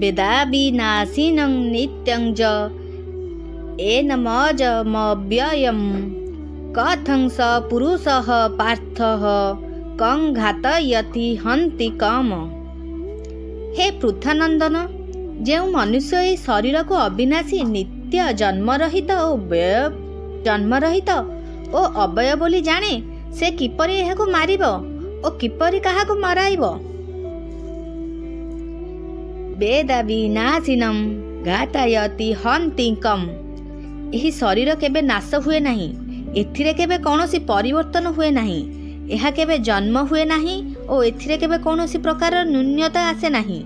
वेदाविनाशिनं नित्यं च एनमजमव्ययं कथं स पुरुषः पार्थः कं घातयति हन्ति कम। हे पृथ्वानंदन, जो मनुष्य ये शरीर को अविनाशी नित्य जन्मरहित और अव्यय बोली जाने, से किपरि एहाकु मारिब और किपरि काहाकु मराइब। वेदाविनाशिनं घातयति हन्ति कम। यही शरीर केबे नाश हुए नहीं, एथिरे केबे कौनसी परिवर्तन हुए नहीं, एहा केबे जन्म हुए नहीं और एथिरे केबे कौनसी प्रकार न्यूनता आसे नहीं।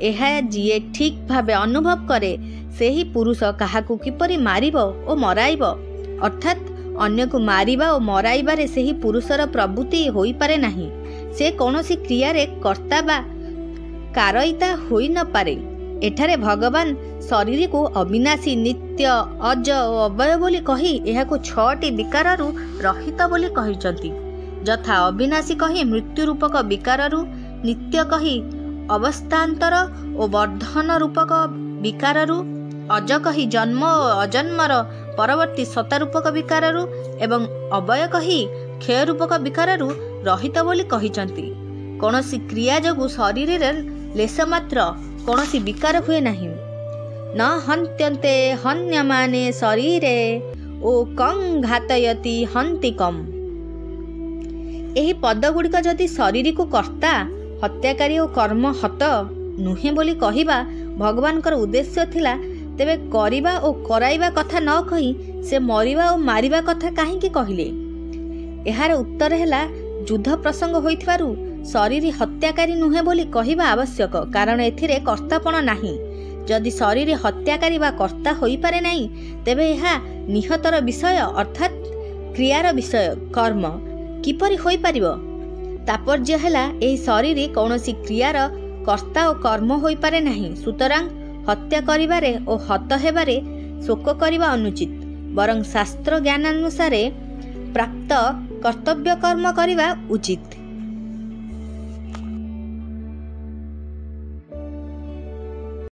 एहा जिए ठीक भावे अनुभव करे से ही पुरुष काहाकु किपरि मारिब और मराइब, अर्थात अन्य को मारिबा और मराइबारे से ही पुरुषर प्रवृत्ति होई पारे नहीं। से कौनसी क्रियारे कर्ता बा कारयिता होई न पारे। एठारे भगवान शरीर को अविनाशी नित्य अज और अव्यय बोली कही एहाकु 6टी विकारु रहित बोली कहिचंती। यथा अविनाशी कही मृत्यु रूपक विकारु, नित्य कही अवस्थान्तर और वर्धन रूपक विकारु, अज कही जन्म और अजन्मर परवर्ती सत्ता रूपक विकारु एवं अव्यय कही क्षय रूपक विकारु रहित बोली कहिचंती। कौनसी क्रिया जोगु शरीर लेश मात्र कौनसी विकार हुए नहीं। न हन्त्यन्ते हन्यमाने शरीरे ओ कं घातयति हन्ति कम। एही पद गुड़िक जदि शरीर को कर्ता हत्याकारी और कर्म हत नुहे बोली कहिबा भगवानकर उद्देश्य थिला, तेबे करिबा और कराइबा कथा न कही से मरिबा और मारिबा कथा काहींकि कहिले। एहार उत्तर हैला युद्ध प्रसंग होइथिबारु शरीर हत्याकारी नुहे बोली कहिबा आवश्यक, कारण एथिरे कर्तापण नाही। जदि शरीर हत्याकारी बा कर्ता होई पारे नाही, तेबे एहा निहतर विषय अर्थात क्रियार विषय कर्म किपरि होई पारिबो। तात्पर्य हैला एही शरीर कौनसी क्रियार कर्ता और कर्म होई पारे नाही। सुतरां हत्या करिबारे और हत हेबारे शोक करिबा अनुचित, बरं शास्त्र ज्ञानानुसारे प्राप्त कर्तव्य कर्म करिबा उचित।